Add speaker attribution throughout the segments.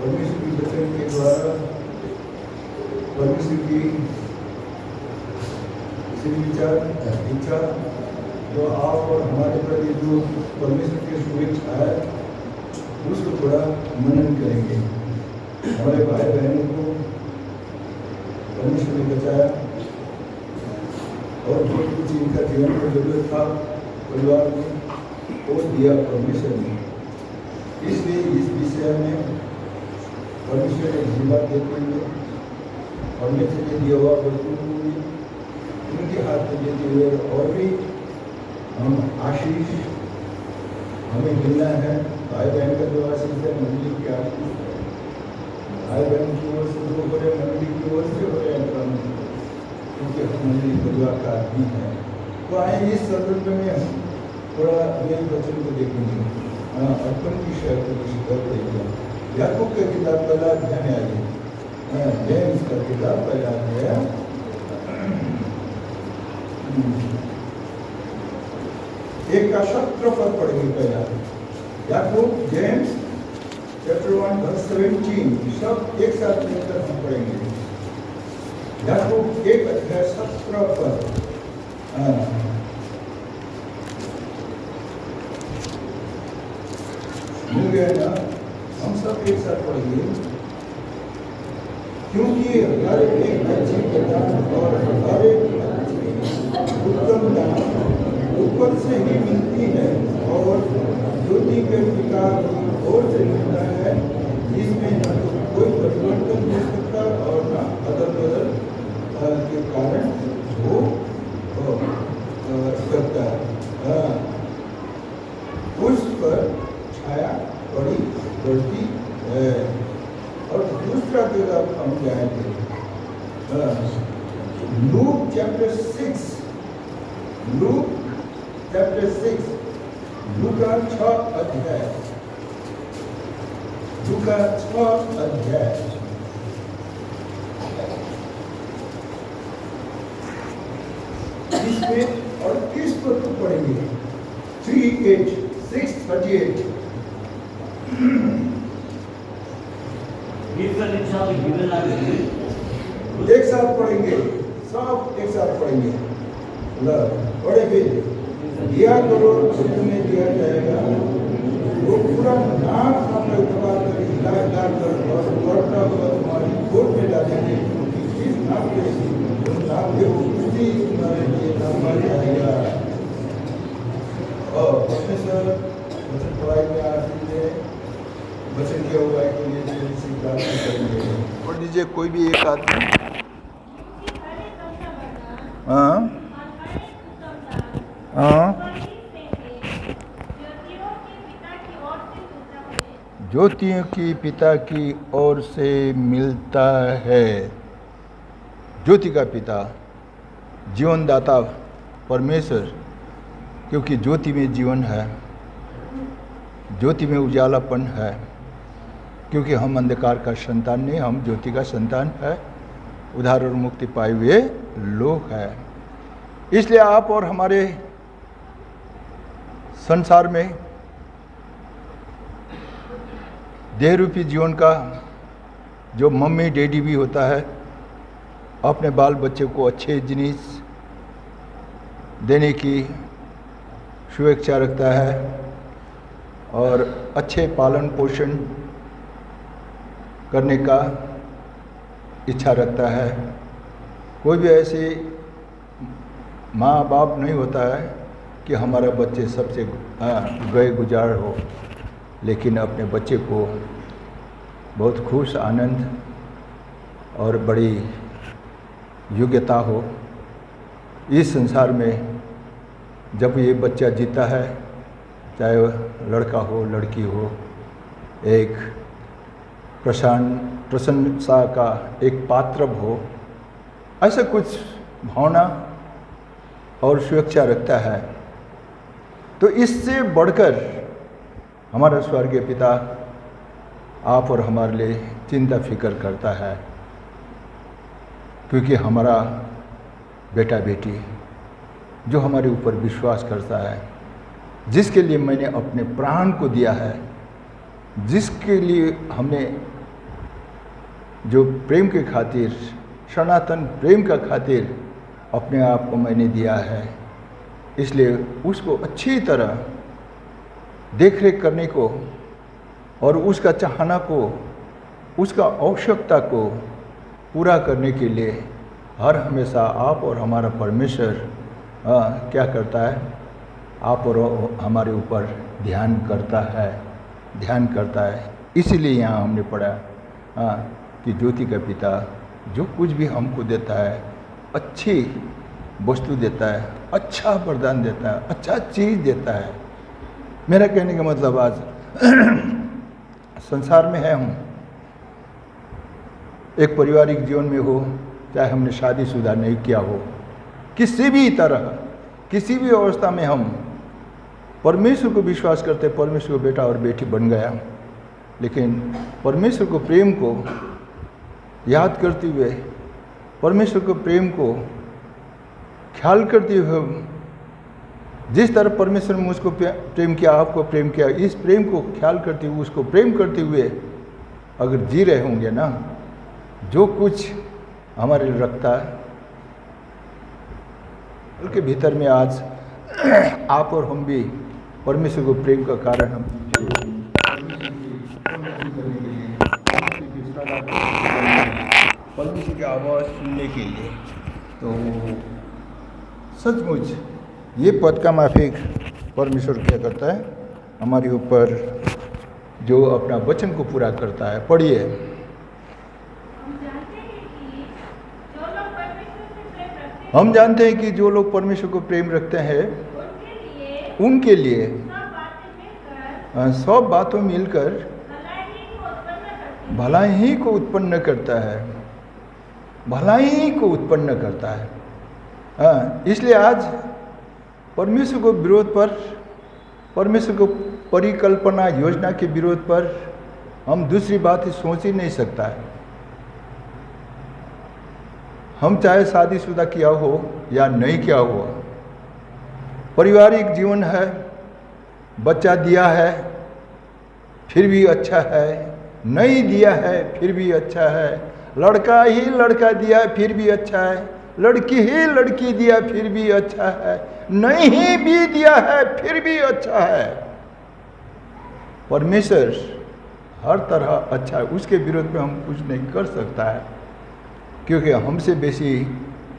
Speaker 1: परमेश्वर की वचन के द्वारा परमेश्वर की विचार इच्छा जो आप और हमारे प्रति जो परमेश्वर की शुभेच्छा है उसको थोड़ा मनन करेंगे। हमारे भाई बहनों को परमेश्वर ने बचाया और जो कुछ इनका जीवन को जरूरत था परिवार में वो दिया परमेश्वर ने। इसलिए इस विषय में परमेश्वर ने धन्यवाद देते हुए परमेश्वर ने दिया हुआ वस्तु को उनके हाथ में देते हुए और भी हम आशीष हमें मिलना है। भाई बहन का जो आशीष है मंडली की आशीष है, भाई बहन की ओर से जो हो रहे मंडली की ओर से हो रहे हैं क्योंकि हम मंडली परिवार का आदमी है। तो आए इस संदर्भ में हम थोड़ा मेरे वचन को देखेंगे। अर्पण की शहर को देखेंगे। याकूब का किताब पहला अध्याय में आइए। जेम्स का किताब पहला अध्याय एक का 17 पद पढ़ेंगे। पहला याकूब जेम्स चैप्टर 1 वर्स 17 सब एक साथ मिलकर हम पढ़ेंगे। याकूब 1 अध्याय 17 पद। मिल गया ना? हम सब एक साथ पढ़ेंगे क्योंकि हर एक अच्छी किताब और हर एक उत्तम दान ऊपर से ही मिलती है और ज्योति के पिता की ओर से मिलता है जिसमें न तो कोई परिवर्तन हो सकता और न अदल बदल के कारण हो सकता है। उस पर छाया बड़ी बढ़ती है। और दूसरा जगह हम जाएंगे लूक चैप्टर 6 लूका 6 अध्याय इसमें 38 पद पढ़ेंगे। 6:38 एक साथ पढ़ेंगे, सब एक साथ पढ़ेंगे। बड़े भी दिया करो तो तुम्हें दिया जाएगा, वो पूरा नाक सामने उठवा कर और बढ़ता हुआ तुम्हारी गोद में डालेंगे। जिस नाम के उसी तुम्हारे लिए नाम आ जाएगा। और प्रोफेसर वचन पढ़ाई में आती है, वचन की अगुवाई के लिए प्रार्थना करेंगे। पढ़ लीजिए कोई भी एक आदमी। हाँ ज्योतियों की पिता की ओर से मिलता है। ज्योति का पिता जीवनदाता परमेश्वर, क्योंकि ज्योति में जीवन है, ज्योति में उजालापन है। क्योंकि हम अंधकार का संतान नहीं, हम ज्योति का संतान है, उद्धार और मुक्ति पाए हुए लोग हैं। इसलिए आप और हमारे संसार में देह रूपी जीवन का जो मम्मी डैडी भी होता है, अपने बाल बच्चे को अच्छे जिनिस देने की शुभेच्छा रखता है और अच्छे पालन पोषण करने का इच्छा रखता है। कोई भी ऐसे माँ बाप नहीं होता है कि हमारा बच्चे सबसे गए गुजार हो, लेकिन अपने बच्चे को बहुत खुश आनंद और बड़ी योग्यता हो। इस संसार में जब ये बच्चा जीता है, चाहे वह लड़का हो लड़की हो, एक प्रशंसा का एक पात्र हो, ऐसा कुछ भावना और सुरक्षा रखता है। तो इससे बढ़कर हमारा स्वर्गीय पिता आप और हमारे लिए चिंता फिक्र करता है, क्योंकि हमारा बेटा बेटी जो हमारे ऊपर विश्वास करता है, जिसके लिए मैंने अपने प्राण को दिया है, जिसके लिए हमने जो प्रेम के खातिर, सनातन प्रेम का खातिर अपने आप को मैंने दिया है, इसलिए उसको अच्छी तरह देख रेख करने को और उसका चाहना को, उसका आवश्यकता को पूरा करने के लिए हर हमेशा आप और हमारा परमेश्वर क्या करता है, आप और हमारे ऊपर ध्यान करता है। इसीलिए यहाँ हमने पढ़ा कि ज्योति का पिता जो कुछ भी हमको देता है, अच्छी वस्तु देता है, अच्छा वरदान देता है, अच्छा चीज़ देता है। मेरा कहने का मतलब आज संसार में है, हम एक पारिवारिक जीवन में हो, चाहे हमने शादीशुदा नहीं किया हो, किसी भी तरह, किसी भी अवस्था में हम परमेश्वर को विश्वास करते, परमेश्वर को बेटा और बेटी बन गया, लेकिन परमेश्वर को प्रेम को याद करते हुए, परमेश्वर को प्रेम को ख्याल करते हुए, जिस तरह परमेश्वर ने मुझको प्रेम किया, आपको प्रेम किया, इस प्रेम को ख्याल करते हुए, उसको प्रेम करते हुए अगर जी रहे होंगे ना, जो कुछ हमारे लिए रखता है, उनके भीतर में आज आप और हम भी परमेश्वर को प्रेम का कारण हम परमेश्वर की आवाज़ सुनने के लिए, तो सचमुच ये पद का माफिक परमेश्वर क्या करता है, हमारे ऊपर जो अपना वचन को पूरा करता है। पढ़िए। हम जानते हैं कि जो लोग परमेश्वर को प्रेम रखते हैं उनके लिए सब बातों मिलकर भलाई को उत्पन्न करता है, भलाई को उत्पन्न करता है। इसलिए आज परमेश्वर को विरोध पर, परमेश्वर को परिकल्पना योजना के विरोध पर हम दूसरी बात ही सोच ही नहीं सकता है। हम चाहे शादीशुदा किया हो या नहीं किया हुआ, पारिवारिक जीवन है, बच्चा दिया है फिर भी अच्छा है, नहीं दिया है फिर भी अच्छा है, लड़का ही लड़का दिया फिर भी अच्छा है, लड़की ही लड़की दिया फिर भी अच्छा है, नहीं भी दिया है फिर भी अच्छा है। परमेश्वर हर तरह अच्छा है, उसके विरोध में हम कुछ नहीं कर सकता है, क्योंकि हमसे बेसी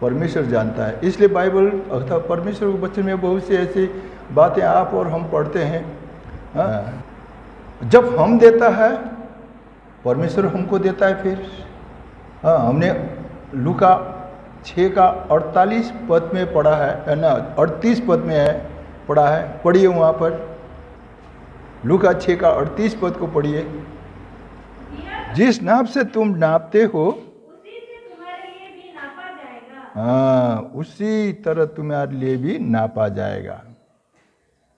Speaker 1: परमेश्वर जानता है। इसलिए बाइबल अर्थात परमेश्वर के वचन में बहुत सी ऐसी बातें आप और हम पढ़ते हैं। जब हम देता है परमेश्वर हमको देता है। फिर हमने लूका 6 का 48 पद में पढ़ा है ना, 38 पद में है पढ़ा है, पढ़िए वहाँ पर लूका 6 का 38 पद को पढ़िए। जिस नाप से तुम नापते हो उसी तरह तुम्हारे लिए भी नापा जाएगा।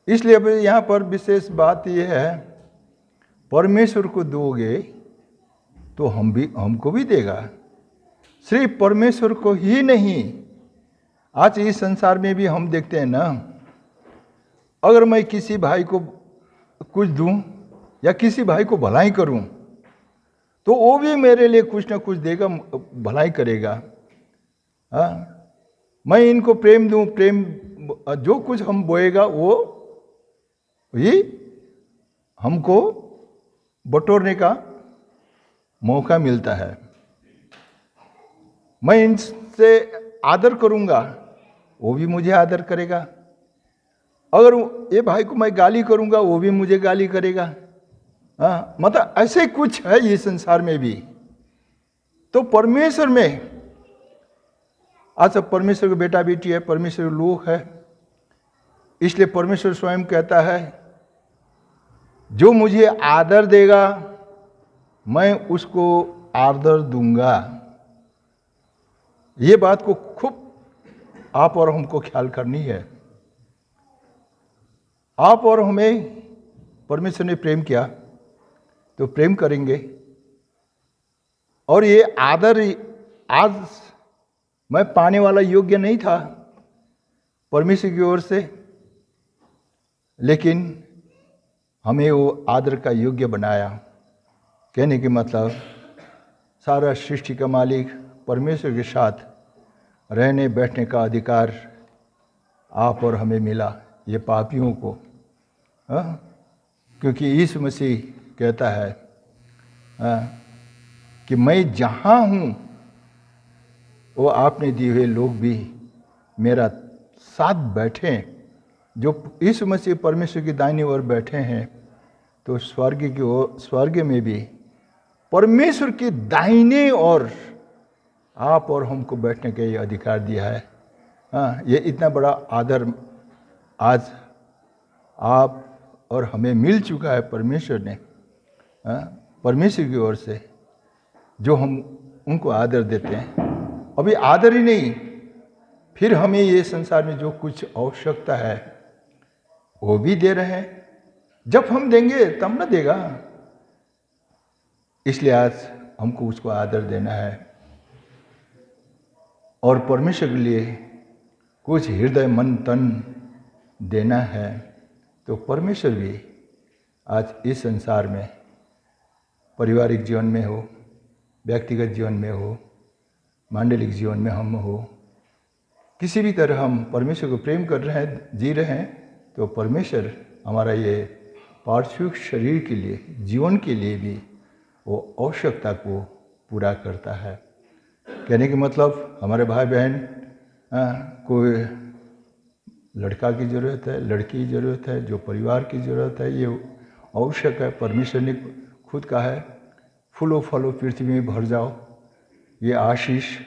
Speaker 1: इसलिए अब यहाँ पर विशेष बात यह है, परमेश्वर को दोगे तो हमको भी देगा। सिर्फ परमेश्वर को ही नहीं, आज इस संसार में भी हम देखते हैं ना, अगर मैं किसी भाई को कुछ दूं या किसी भाई को भलाई करूं तो वो भी मेरे लिए कुछ ना कुछ देगा, भलाई करेगा। मैं इनको प्रेम दूं, प्रेम जो कुछ हम बोएगा वो ही हमको बटोरने का मौका मिलता है। मैं इनसे आदर करूंगा वो भी मुझे आदर करेगा, अगर ये भाई को मैं गाली करूंगा वो भी मुझे गाली करेगा। मतलब ऐसे कुछ है ये संसार में भी। तो परमेश्वर में आज परमेश्वर का बेटा बेटी है, परमेश्वर लोग है, इसलिए परमेश्वर स्वयं कहता है जो मुझे आदर देगा मैं उसको आदर दूंगा। ये बात को खूब आप और हमको ख्याल करनी है। आप और हमें परमेश्वर ने प्रेम किया तो प्रेम करेंगे, और ये आदर आज मैं पाने वाला योग्य नहीं था परमेश्वर की ओर से, लेकिन हमें वो आदर का योग्य बनाया। कहने के मतलब सारा सृष्टि का मालिक परमेश्वर के साथ रहने बैठने का अधिकार आप और हमें मिला, ये पापियों को। क्योंकि यीशु मसीह कहता है कि मैं जहाँ हूँ वो आपने दिए हुए लोग भी मेरा साथ बैठे। जो यीशु मसीह परमेश्वर की दाहिनी ओर बैठे हैं तो स्वर्ग में भी परमेश्वर की दाहिने ओर आप और हमको बैठने का ये अधिकार दिया है। ये इतना बड़ा आदर आज आप और हमें मिल चुका है परमेश्वर ने, परमेश्वर की ओर से, जो हम उनको आदर देते हैं। अभी आदर ही नहीं, फिर हमें ये संसार में जो कुछ आवश्यकता है वो भी दे रहे हैं। जब हम देंगे तब ना देगा, इसलिए आज हमको उसको आदर देना है और परमेश्वर के लिए कुछ हृदय मन तन देना है। तो परमेश्वर भी आज इस संसार में, पारिवारिक जीवन में हो, व्यक्तिगत जीवन में हो, मांडलिक जीवन में हम हो, किसी भी तरह हम परमेश्वर को प्रेम कर रहे हैं, जी रहे हैं, तो परमेश्वर हमारा ये पार्थिव शरीर के लिए, जीवन के लिए भी वो आवश्यकता को पूरा करता है। कहने का मतलब हमारे भाई बहन कोई लड़का की ज़रूरत है, लड़की की ज़रूरत है, जो परिवार की ज़रूरत है, ये आवश्यक है। परमेश्वर ने खुद कहा है फूलो फलो पृथ्वी में भर जाओ, ये आशीष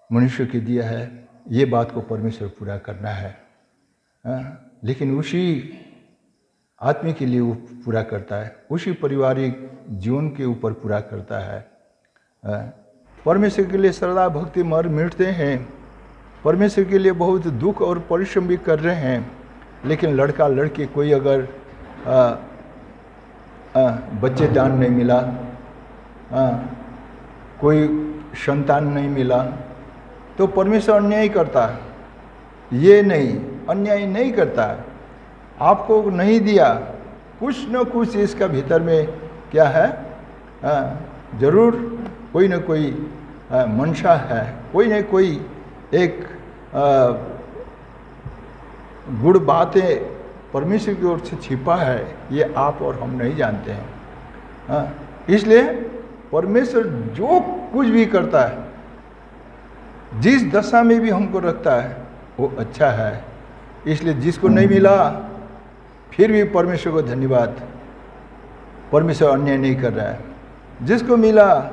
Speaker 1: मनुष्य के दिया है। ये बात को परमेश्वर पूरा करना है, लेकिन उसी आत्मा के लिए वो पूरा करता है, उसी पारिवारिक जीवन के ऊपर पूरा करता है। परमेश्वर के लिए श्रद्धा भक्ति मर मिटते हैं, परमेश्वर के लिए बहुत दुख और परिश्रम भी कर रहे हैं, लेकिन लड़का लड़की कोई अगर बच्चे दान नहीं मिला, कोई संतान नहीं मिला, तो परमेश्वर अन्याय करता है। ये नहीं, अन्याय नहीं करता है। आपको नहीं दिया, कुछ न कुछ इसका भीतर में क्या है, जरूर कोई न कोई मंशा है, कोई न कोई एक गुड़ बातें परमेश्वर की ओर से छिपा है, ये आप और हम नहीं जानते हैं। इसलिए परमेश्वर जो कुछ भी करता है, जिस दशा में भी हमको रखता है, वो अच्छा है। इसलिए जिसको नहीं मिला फिर भी परमेश्वर को धन्यवाद, परमेश्वर अन्याय नहीं कर रहा है। जिसको मिला,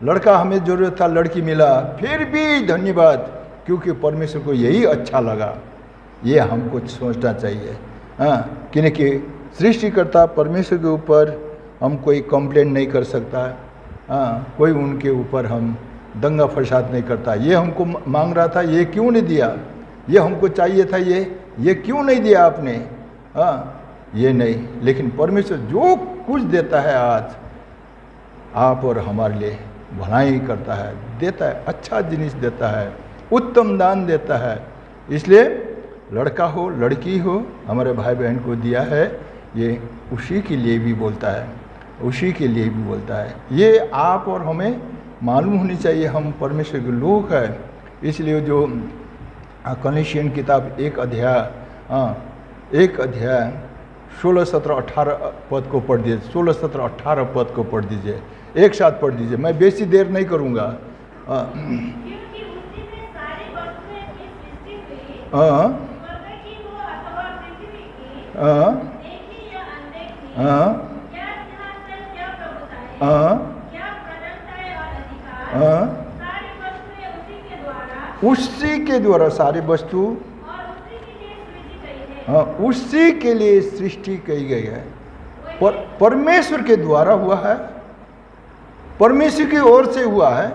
Speaker 1: लड़का हमें जरूरत था, लड़की मिला, फिर भी धन्यवाद, क्योंकि परमेश्वर को यही अच्छा लगा। ये हमको सोचना चाहिए। क्योंकि सृष्टिकर्ता परमेश्वर के ऊपर हम कोई कंप्लेंट नहीं कर सकता, कोई उनके ऊपर हम दंगा फसाद नहीं करता। ये हमको मांग रहा था, ये क्यों नहीं दिया, ये हमको चाहिए था, ये क्यों नहीं दिया आपने, ये नहीं। लेकिन परमेश्वर जो कुछ देता है आज आप और हमारे लिए भलाई करता है, देता है, अच्छा जिनिस देता है, उत्तम दान देता है। इसलिए लड़का हो लड़की हो, हमारे भाई बहन को दिया है, ये उसी के लिए भी बोलता है, उसी के लिए भी बोलता है। ये आप और हमें मालूम होनी चाहिए, हम परमेश्वर के लोग हैं। इसलिए जो कलीसियन किताब एक अध्याय 16, 17, 18 पद को पढ़ दीजिए, 16, 17, 18 पद को पढ़ दीजिए, एक साथ पढ़ दीजिए, मैं बेसी देर नहीं करूँगा। उसी के द्वारा सारी वस्तु, उसी के लिए सृष्टि की गई है। परमेश्वर के द्वारा हुआ है, परमेश्वर की ओर से हुआ है,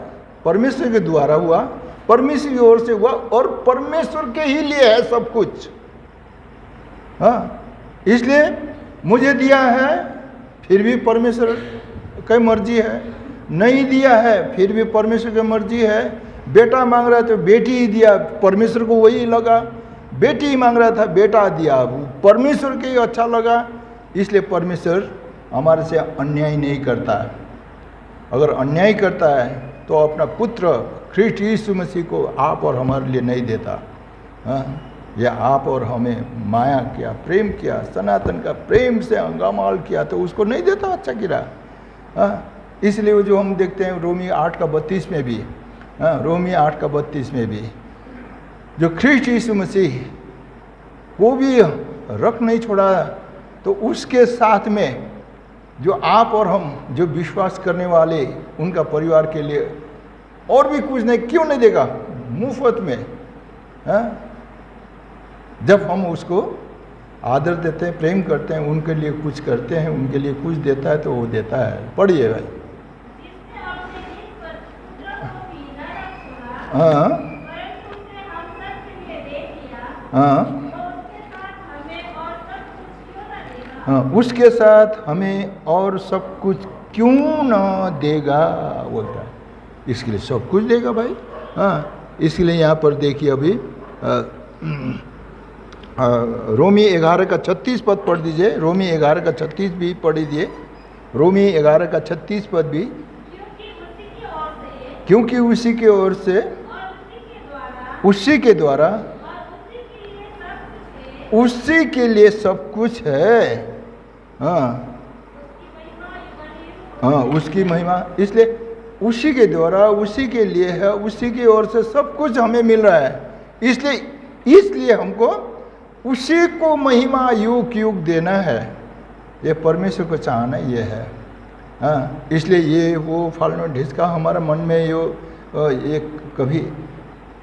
Speaker 1: परमेश्वर के द्वारा हुआ, परमेश्वर की ओर से हुआ और परमेश्वर के ही लिए है सब कुछ। इसलिए मुझे दिया है फिर भी परमेश्वर की मर्जी है, नहीं दिया है फिर भी परमेश्वर की मर्जी है। बेटा मांग रहा था तो बेटी ही दिया, परमेश्वर को वही लगा। बेटी ही मांग रहा था, बेटा दिया, परमेश्वर के ही अच्छा लगा। इसलिए परमेश्वर हमारे से अन्याय नहीं करता है। अगर अन्याय करता है तो अपना पुत्र ख्रीष्ट यीशु मसीह को आप और हमारे लिए नहीं देता। या आप और हमें माया किया, प्रेम किया, सनातन का प्रेम से अंगामाल किया तो उसको नहीं देता अच्छा गिरा। इसलिए वो जो हम देखते हैं रोमी 8:32 में भी, रोमी 8:32 में भी जो ख्रीष्ट यीशु मसीह वो भी रख नहीं छोड़ा, तो उसके साथ में जो आप और हम जो विश्वास करने वाले उनका परिवार के लिए और भी कुछ नहीं, क्यों नहीं देगा मुफ्त में। जब हम उसको आदर देते हैं, प्रेम करते हैं, उनके लिए कुछ करते हैं, उनके लिए कुछ देता है तो वो देता है। पढ़िए भाई। हाँ हाँ हाँ, उसके साथ हमें और सब कुछ क्यों न देगा बोलता है। इसके लिए सब कुछ देगा भाई। हाँ, इसलिए यहाँ पर देखिए अभी रोमी 11:36 पद पढ़ दीजिए। रोमी 11:36 भी पढ़ दीजिए। रोमी 11:36 पद भी, क्योंकि उसी की ओर से, उसी के द्वारा, उसी के लिए सब कुछ है। हाँ हाँ, उसकी महिमा, इसलिए उसी के द्वारा, उसी के लिए है, उसी की ओर से सब कुछ हमें मिल रहा है। इसलिए हमको उसी को महिमा युग युग देना है। ये परमेश्वर को चाहना ये है। हाँ, इसलिए ये वो फालना ढिसका हमारा मन में यो एक कभी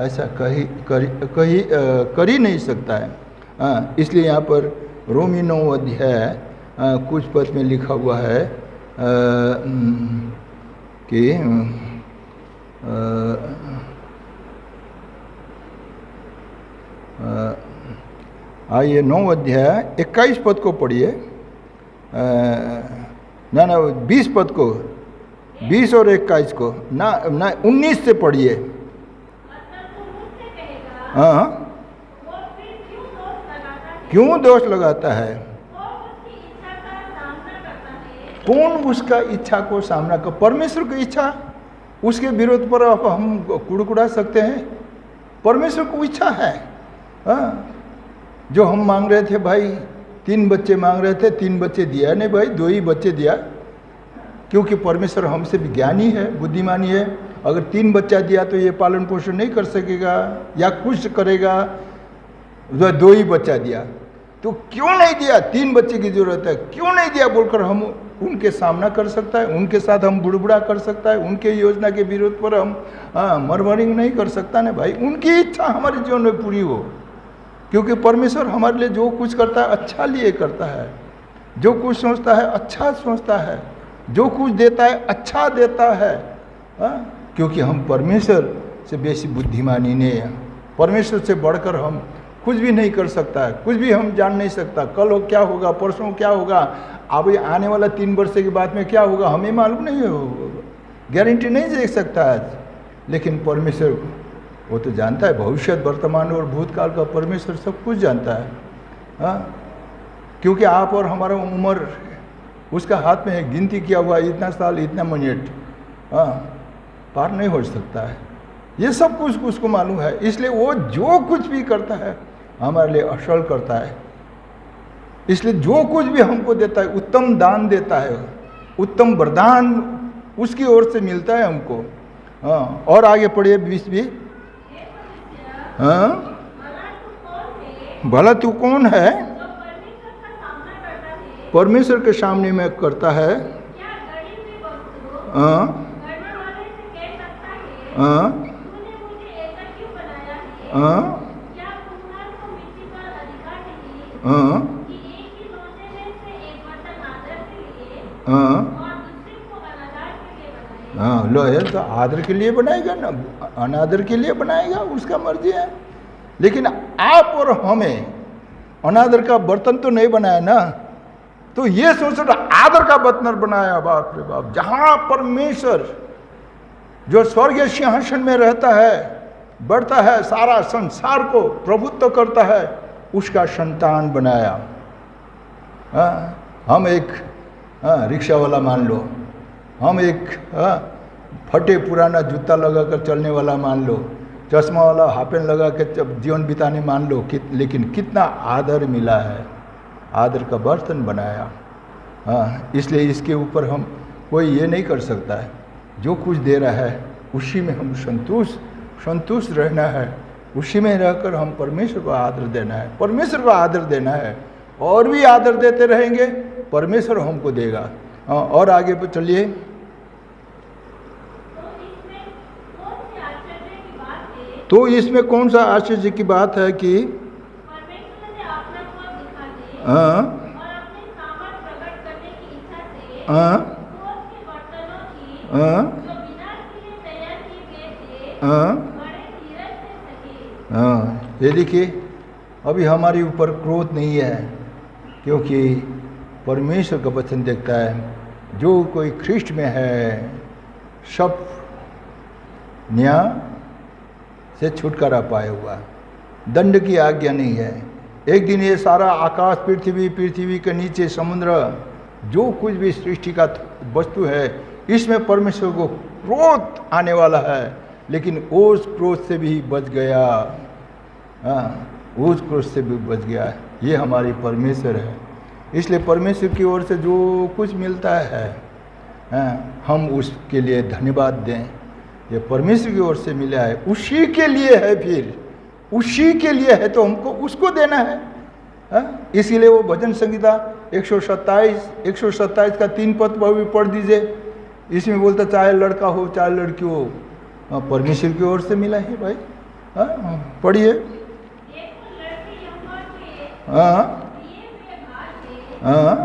Speaker 1: ऐसा कर ही नहीं सकता है। हाँ, इसलिए यहाँ पर रोमी 9 अध्याय कुछ पद में लिखा हुआ है कि आइए 9 अध्याय 21 पद को पढ़िए। ना 20 पद को, 20 और 21 को, ना 19 से पढ़िए। हाँ, क्यों दोष लगाता है? कौन उसका इच्छा को सामना कर? परमेश्वर की इच्छा, उसके विरोध पर हम कुड़कुड़ा सकते हैं? परमेश्वर को इच्छा है। हाँ, जो हम मांग रहे थे भाई, 3 बच्चे मांग रहे थे, 3 बच्चे दिया नहीं भाई, 2 ही बच्चे दिया, क्योंकि परमेश्वर हमसे भी ज्ञानी है, बुद्धिमानी है। अगर 3 बच्चा दिया तो ये पालन पोषण नहीं कर सकेगा या कुछ करेगा, 2 ही बच्चा दिया तो क्यों नहीं दिया? 3 बच्चे की जरूरत है, क्यों नहीं दिया बोलकर हम उनके सामना कर सकता है, उनके साथ हम बुड़बुड़ा कर सकता है, उनके योजना के विरोध पर हम मरमरिंग नहीं कर सकता ना भाई। उनकी इच्छा हमारे जीवन में पूरी हो, क्योंकि परमेश्वर हमारे लिए जो कुछ करता है अच्छा लिए करता है, जो कुछ सोचता है अच्छा सोचता है, जो कुछ देता है अच्छा देता है। क्योंकि हम परमेश्वर से बेसी बुद्धिमानी नहीं है, परमेश्वर से बढ़कर हम कुछ भी नहीं कर सकता है, कुछ भी हम जान नहीं सकता। कल क्या होगा, परसों क्या होगा, अब आने वाला 3 वर्ष के बाद में क्या होगा हमें मालूम नहीं हो, गारंटी नहीं दे सकता है। लेकिन परमेश्वर वो तो जानता है, भविष्य, वर्तमान और भूतकाल का परमेश्वर सब कुछ जानता है। हाँ, क्योंकि आप और हमारा उम्र उसका हाथ में है, गिनती किया हुआ, इतना साल इतना मिनट, हाँ, पार नहीं हो सकता है। ये सब कुछ उसको मालूम है, इसलिए वो जो कुछ भी करता है हमारे लिए असल करता है। इसलिए जो कुछ भी हमको देता है, उत्तम दान देता है, उत्तम वरदान उसकी ओर से मिलता है हमको। हाँ, और आगे पढ़िए 20 भी। हाँ, भला तू कौन है? परमेश्वर के सामने में करता है। हाँ हाँ हाँ हाँ हाँ, लो है तो आदर के लिए बनाएगा ना, अनादर के लिए बनाएगा, उसका मर्जी है। लेकिन आप और हमें अनादर का बर्तन तो नहीं बनाया ना, तो ये सोच रहा आदर का बर्तन बनाया। बाप रे बाप, जहाँ परमेश्वर जो स्वर्गीय सिंहासन में रहता है, बढ़ता है, सारा संसार को प्रभुत्व करता है, उसका संतान बनाया। हम एक रिक्शा वाला मान लो, हम एक फटे पुराना जूता लगाकर चलने वाला मान लो, चश्मा वाला हाफ पैंट लगा के जीवन बिताने मान लो, लेकिन कितना आदर मिला है, आदर का बर्तन बनाया। हाँ, इसलिए इसके ऊपर हम कोई ये नहीं कर सकता है। जो कुछ दे रहा है उसी में हम संतुष्ट रहना है, उसी में रहकर हम परमेश्वर को आदर देना है, परमेश्वर को आदर देना है, और भी आदर देते रहेंगे, परमेश्वर हमको देगा। हाँ, और आगे पर चलिए। तो इसमें कौन सा आश्चर्य की बात है कि हाँ हाँ हाँ, ये देखिए, अभी हमारे ऊपर क्रोध नहीं है, क्योंकि परमेश्वर का वचन देखता है जो कोई ख्रिस्ट में है सब न्याय से छुटकारा पाया हुआ, दंड की आज्ञा नहीं है। एक दिन ये सारा आकाश, पृथ्वी के नीचे समुद्र, जो कुछ भी सृष्टि का वस्तु है, इसमें परमेश्वर को क्रोध आने वाला है, लेकिन उस क्रोध से भी बच गया। हाँ, उस क्रोध से भी बच गया। ये हमारी परमेश्वर है। इसलिए परमेश्वर की ओर से जो कुछ मिलता है, हाँ, हम उसके लिए धन्यवाद दें। ये परमेश्वर की ओर से मिला है, उसी के लिए है, फिर उसी के लिए है, तो हमको उसको देना है। हाँ, इसीलिए वो भजन संहिता 127 का 3 पद भी पढ़ दीजिए। इसमें बोलता चाहे लड़का हो चाहे लड़की हो, परमेश्वर की ओर से मिला है भाई। हाँ, पढ़िए। हाँ हाँ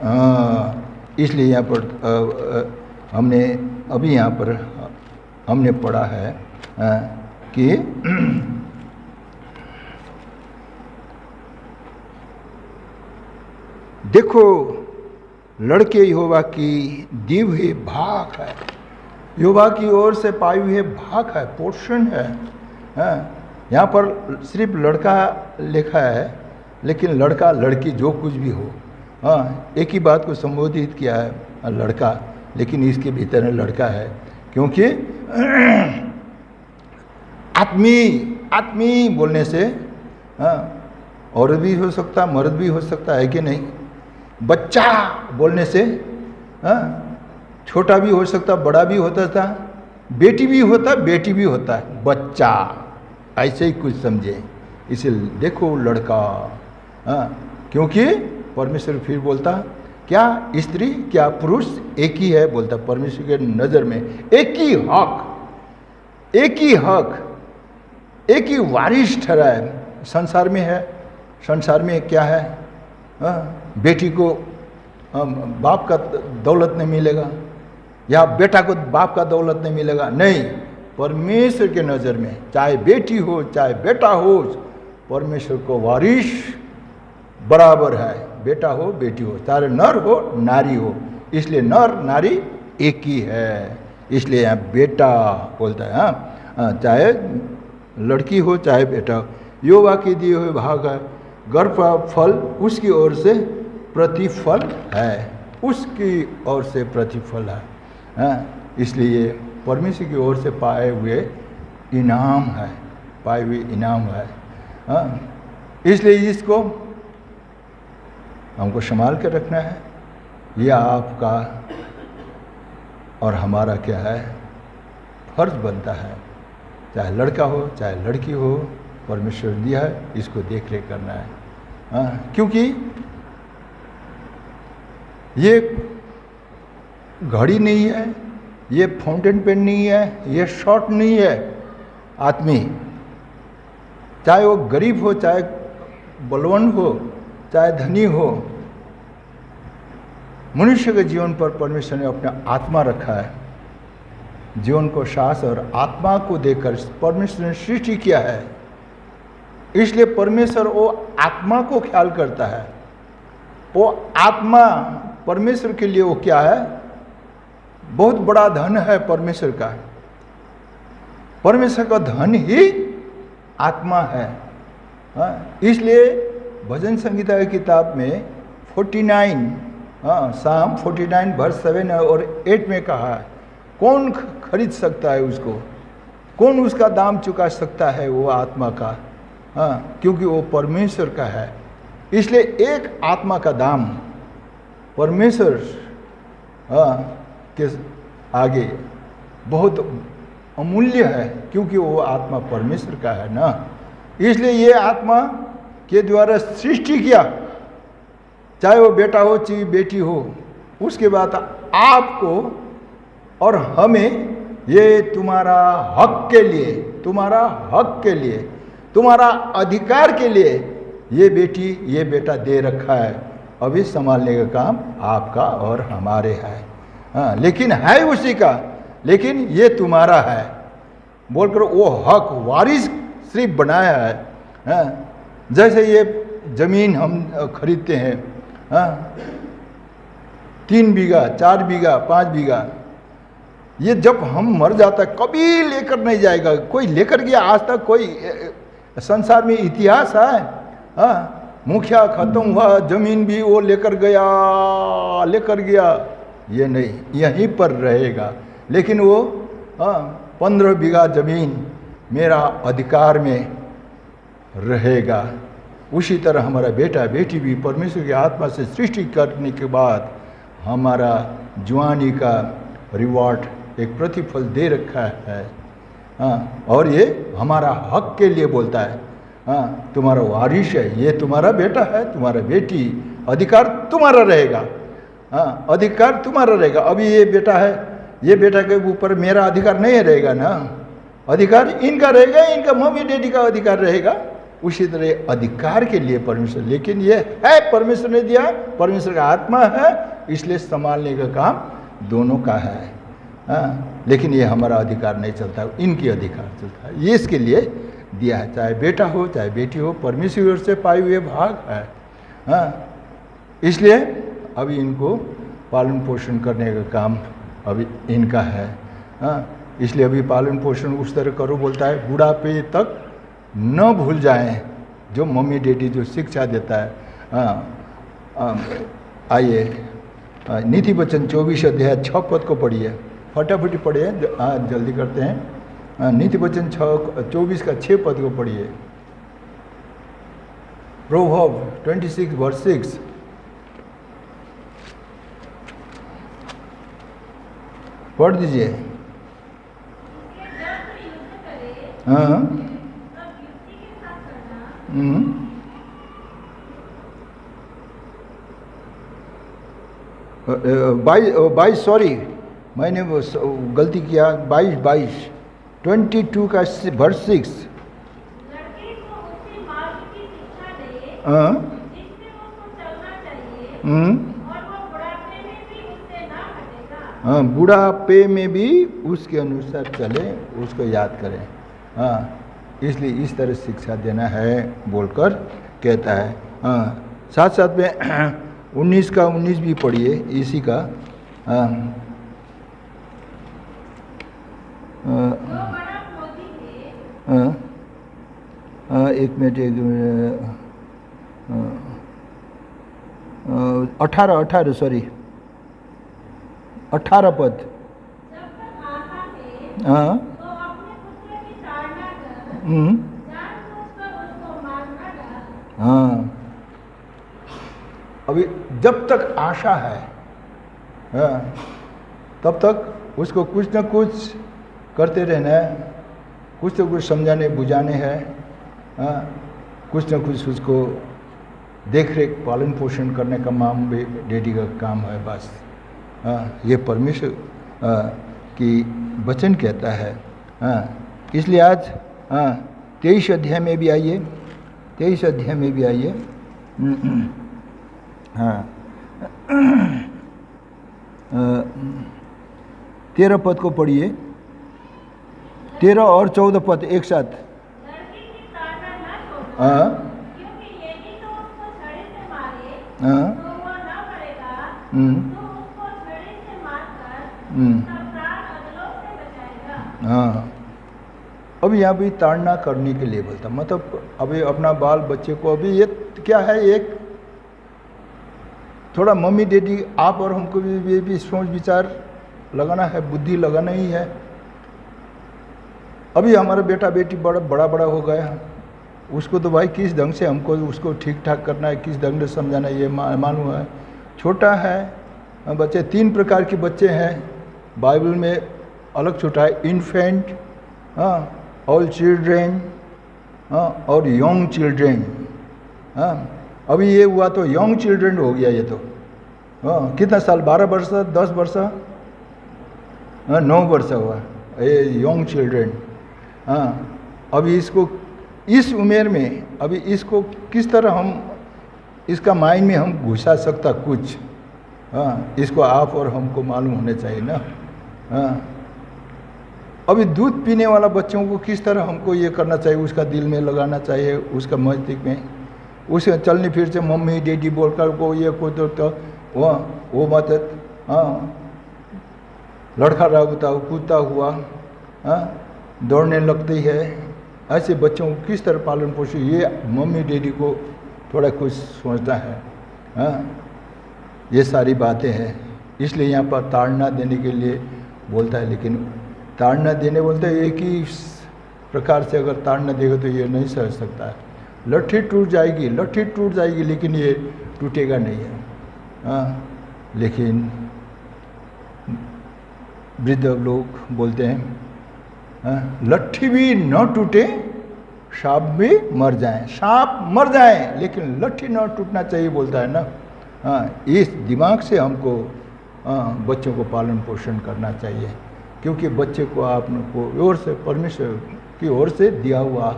Speaker 1: हाँ, इसलिए यहाँ पर हमने अभी यहाँ पर हमने पढ़ा है कि देखो लड़के यहोवा की दी हुई भाग है, यहोवा की ओर से पाई हुई भाग है, पोर्शन है। यहाँ पर सिर्फ लड़का लिखा है, लेकिन लड़का लड़की जो कुछ भी हो, हाँ, एक ही बात को संबोधित किया है लड़का, लेकिन इसके भीतर में लड़का है, क्योंकि आत्मी बोलने से हाँ, औरत भी हो सकता, मर्द भी हो सकता है कि नहीं। बच्चा बोलने से हाँ, छोटा भी हो सकता, बड़ा भी होता था, बेटी भी होता, बेटी भी होता है, बच्चा, ऐसे ही कुछ समझे। इसे देखो लड़का, हाँ, क्योंकि परमेश्वर फिर बोलता क्या स्त्री क्या पुरुष एक ही है, बोलता परमेश्वर के नज़र में एक ही हक, एक ही वारिस ठहरा है। संसार में है, संसार में क्या है, बेटी को बाप का दौलत नहीं मिलेगा, या बेटा को बाप का दौलत नहीं मिलेगा, नहीं, परमेश्वर के नज़र में चाहे बेटी हो चाहे बेटा हो, परमेश्वर को वारिस बराबर है, बेटा हो बेटी हो, चाहे नर हो नारी हो, इसलिए नर नारी एक ही है। इसलिए यहाँ बेटा बोलता है, हाँ, चाहे लड़की हो चाहे बेटा हो, यहोवा की दिए हुए भाग है, गर्भ का फल उसकी ओर से प्रतिफल है, उसकी ओर से प्रतिफल है। हाँ, इसलिए परमेश्वर की ओर से पाए हुए इनाम है, पाए हुए इनाम है। हाँ, इसलिए इसको हमको संभाल कर रखना है। यह आपका और हमारा क्या है, फर्ज बनता है, चाहे लड़का हो चाहे लड़की हो, परमेश्वर दिया है, इसको देख रेख करना है। हाँ, क्योंकि ये घड़ी नहीं है, ये फाउंटेन पेन नहीं है, ये शॉट नहीं है। आदमी चाहे वो गरीब हो चाहे बलवान हो चाहे धनी हो, मनुष्य के जीवन पर परमेश्वर ने अपना आत्मा रखा है। जीवन को सांस और आत्मा को देकर परमेश्वर ने सृष्टि किया है, इसलिए परमेश्वर वो आत्मा को ख्याल करता है। वो आत्मा परमेश्वर के लिए वो क्या है, बहुत बड़ा धन है परमेश्वर का। परमेश्वर का धन ही आत्मा है। हाँ, इसलिए भजन संहिता की किताब में 49 हाँ, साम 49 वर्स 7 और 8 में कहा है, कौन खरीद सकता है उसको, कौन उसका दाम चुका सकता है वो आत्मा का। हाँ, क्योंकि वो परमेश्वर का है। इसलिए एक आत्मा का दाम परमेश्वर के आगे बहुत अमूल्य है, क्योंकि वो आत्मा परमेश्वर का है ना। इसलिए ये आत्मा के द्वारा सृष्टि किया, चाहे वो बेटा हो चाहे बेटी हो, उसके बाद आपको और हमें ये तुम्हारा हक के लिए, तुम्हारा हक के लिए, तुम्हारा अधिकार के लिए ये बेटी ये बेटा दे रखा है। अभी संभालने का काम आपका और हमारे है। हाँ, लेकिन है उसी का, लेकिन ये तुम्हारा है बोलकर वो हक वारिस सिर्फ बनाया है। हाँ, जैसे ये जमीन हम खरीदते हैं, हाँ, 3 बीघा 4 बीघा 5 बीघा, ये जब हम मर जाता है कभी लेकर नहीं जाएगा कोई। लेकर गया आज तक कोई संसार में इतिहास है? हाँ, मुखिया खत्म हुआ, जमीन भी वो लेकर गया, ये नहीं, यहीं पर रहेगा। लेकिन वो 15 बीघा जमीन मेरा अधिकार में रहेगा। उसी तरह हमारा बेटा बेटी भी परमेश्वर की आत्मा से सृष्टि करने के बाद हमारा जवानी का रिवॉर्ड, एक प्रतिफल दे रखा है। हाँ, और ये हमारा हक के लिए बोलता है। हाँ, तुम्हारा वारिश है, ये तुम्हारा बेटा है, तुम्हारा बेटी, अधिकार तुम्हारा रहेगा। हाँ, अधिकार तुम्हारा रहेगा। अभी ये बेटा है, ये बेटा के ऊपर मेरा अधिकार नहीं रहेगा ना, अधिकार इनका रहेगा, इनका मम्मी डैडी का अधिकार रहेगा। उसी तरह अधिकार के लिए परमेश्वर, लेकिन ये है परमेश्वर ने दिया, परमेश्वर का आत्मा है, इसलिए संभालने का काम दोनों का है। हाँ, लेकिन ये हमारा अधिकार नहीं चलता, इनकी अधिकार चलता है। ये इसके लिए दिया है, चाहे बेटा हो चाहे बेटी हो, परमेश्वर से पाए हुए भाग है। हाँ, इसलिए अभी इनको पालन पोषण करने का काम अभी इनका है। हाँ, इसलिए अभी पालन पोषण उस तरह करो बोलता है, बुढ़ापे तक न भूल जाएं जो मम्मी डैडी जो शिक्षा देता है। हाँ, आइए नीति वचन 24 अध्याय 6 पद को पढ़िए, फटाफट पढ़िए। हाँ, जल्दी करते हैं। नीति वचन 24 का 6 पद को पढ़िए। Proverb 26 verse 6। पढ़ दीजिए। हाँ, बाईस, सॉरी मैंने वो गलती किया, 22 का वर्स 6। हाँ, हाँ, बुढ़ापे में भी उसके अनुसार चले, उसको याद करें। हाँ, इसलिए इस तरह शिक्षा देना है बोलकर कहता है। हाँ, साथ साथ में 19 का 19 भी पढ़िए इसी का। एक मिनट 18 सॉरी 18 पद। हाँ, हाँ, अभी जब तक आशा है, हाँ, तब तक उसको कुछ न कुछ करते रहना है, कुछ न कुछ समझाने बुझाने हैं। हाँ, कुछ न कुछ उसको देख रेख पालन पोषण करने का काम भी डैडी का काम है बस। हाँ, ये परमेश्वर की वचन कहता है। हाँ, इसलिए आज 23 अध्याय में भी आइए, 23 अध्याय में भी आइए। हाँ, 13 पद को पढ़िए, 13 और 14 पद एक साथ। हाँ, हाँ, अब यहाँ भी ताड़ना करने के लिए बोलता, मतलब अभी अपना बाल बच्चे को, अभी ये क्या है, एक थोड़ा मम्मी डैडी आप और हमको भी सोच विचार लगाना है, बुद्धि लगाना ही है। अभी हमारा बेटा बेटी बड़ा हो गया, उसको तो भाई किस ढंग से हमको उसको ठीक ठाक करना है, किस ढंग से समझाना है, ये मालूम है। छोटा है बच्चे, 3 प्रकार के बच्चे हैं बाइबल में अलग छोटा है, इन्फेंट, ऑल चिल्ड्रेन, और यंग चिल्ड्रेन। अभी ये हुआ तो यंग चिल्ड्रेन हो गया ये तो। कितना साल, 12 वर्ष, 10 वर्ष, 9 वर्ष हुआ ये यंग चिल्ड्रेन। अभी इसको इस उम्र में अभी इसको किस तरह हम इसका माइंड में हम घुसा सकता कुछ, इसको आप और हमको मालूम होने चाहिए ना। अभी दूध पीने वाला बच्चों को किस तरह हमको ये करना चाहिए, उसका दिल में लगाना चाहिए, उसका मस्तिष्क में, उसे चलने फिर से मम्मी डैडी बोलकर को ये को तो वो बात, लड़का रहा कूदता हुआ दौड़ने लगती है, ऐसे बच्चों को किस तरह पालन पोषण, ये मम्मी डैडी को थोड़ा कुछ सोचता है। ये सारी बातें हैं, इसलिए यहाँ पर ताड़ना देने के लिए बोलता है। लेकिन ताड़ना देने बोलते हैं एक ही प्रकार से, अगर ताड़ना देगा तो ये नहीं सह सकता है। लट्ठी टूट जाएगी लेकिन ये टूटेगा नहीं है। लेकिन वृद्ध लोग बोलते हैं लट्ठी भी न टूटे, सांप भी मर जाए, सांप मर जाए लेकिन लट्ठी न टूटना चाहिए बोलता है ना। इस दिमाग से हमको बच्चों को पालन पोषण करना चाहिए, क्योंकि बच्चे को आपको ओर से परमेश्वर की ओर से दिया हुआ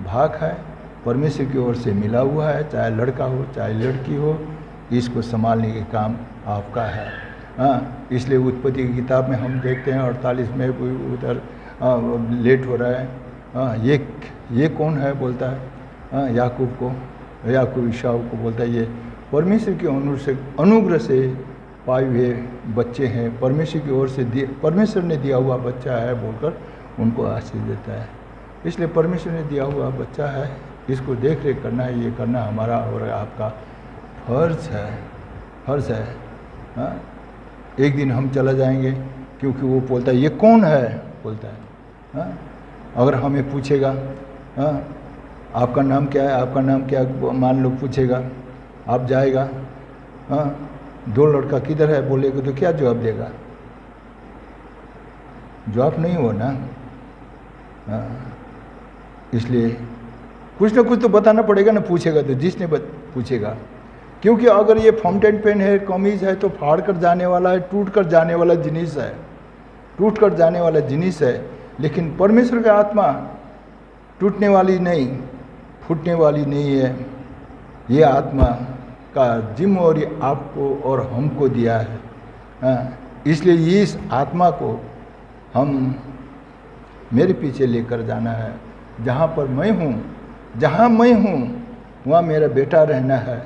Speaker 1: भाग है, परमेश्वर की ओर से मिला हुआ है, चाहे लड़का हो चाहे लड़की हो, इसको संभालने के काम आपका है। इसलिए उत्पत्ति की किताब में हम देखते हैं 48 में उधर लेट हो रहा है। ये कौन है बोलता है, याकूब ईसाऊ को बोलता है ये परमेश्वर के अनुग्रह से पाए हुए बच्चे हैं, परमेश्वर की ओर से परमेश्वर ने दिया हुआ बच्चा है बोलकर उनको आशीष देता है। इसलिए परमेश्वर ने दिया हुआ बच्चा है, इसको देख रेख करना है, ये करना हमारा और आपका फर्ज है। एक दिन हम चला जाएंगे, क्योंकि वो बोलता है ये कौन है बोलता है। अगर हमें पूछेगा आपका नाम क्या है, आपका नाम क्या, मान लो पूछेगा, आप जाएगा 2 लड़का किधर है बोलेगा तो क्या जवाब देगा, जवाब नहीं हो ना। इसलिए कुछ ना कुछ तो बताना पड़ेगा ना, पूछेगा तो जिसने पूछेगा। क्योंकि अगर ये फाउंटेन पेन है, कमीज है, तो फाड़ कर जाने वाला है, टूट कर जाने वाला जिनिस है, लेकिन परमेश्वर की आत्मा टूटने वाली नहीं, फूटने वाली नहीं है। ये आत्मा का जिम्मेवारी आपको और हमको दिया है। इसलिए इस आत्मा को हम मेरे पीछे लेकर जाना है। जहाँ पर मैं हूँ वहाँ मेरा बेटा रहना है,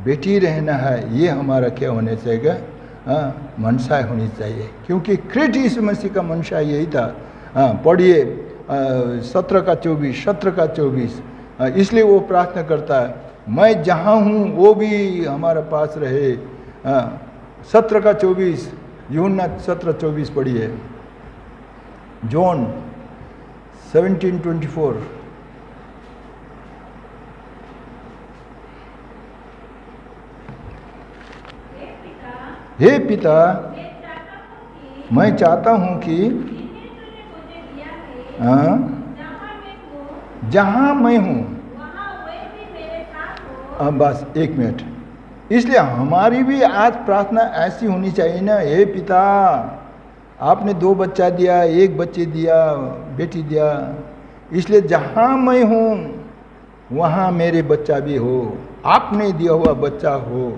Speaker 1: बेटी रहना है। ये हमारा क्या होना चाहिए, मनसा होनी चाहिए, क्योंकि ख्रीष्ट यीशु मसीह का मनसा यही था। पढ़िए 17 का 24। इसलिए वो प्रार्थना करता है मैं जहाँ हूँ वो भी हमारा पास रहे। 17 का 24, यूहन्ना 17:24 पढ़िए, जॉन 17:24। हे पिता, मैं चाहता हूँ कि जहाँ मैं हूँ बस 1 मिनट। इसलिए हमारी भी आज प्रार्थना ऐसी होनी चाहिए ना, हे पिता आपने 2 बच्चा दिया, 1 बच्चे दिया, बेटी दिया, इसलिए जहाँ मैं हूँ वहाँ मेरे बच्चा भी हो, आपने दिया हुआ बच्चा हो।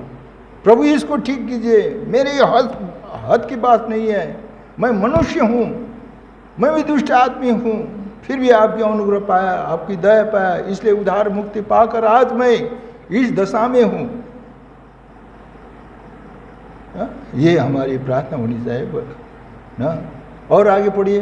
Speaker 1: प्रभु इसको ठीक कीजिए। मेरे हद की बात नहीं है, मैं मनुष्य हूँ, मैं भी दुष्ट आदमी हूँ, फिर भी आपकी अनुग्रह पाया, आपकी दया पाया, इसलिए उद्धार मुक्ति पाकर आज मैं इस दशा में हूँ। ये हमारी प्रार्थना होनी चाहिए ना। और आगे पढ़िए।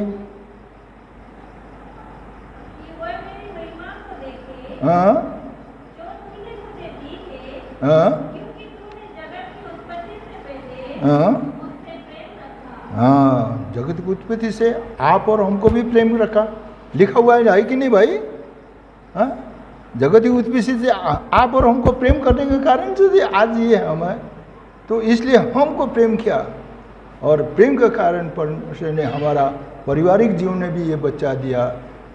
Speaker 1: हाँ, जगत की उत्पत्ति से आप और हमको भी प्रेम रखा, लिखा हुआ है कि नहीं भाई? हाँ, जगत की उत्पत्ति से आप और हमको प्रेम करने के कारण से आज ये हम है, तो इसलिए हमको प्रेम किया, और प्रेम के कारण परमेश्वर ने हमारा पारिवारिक जीवन में भी ये बच्चा दिया।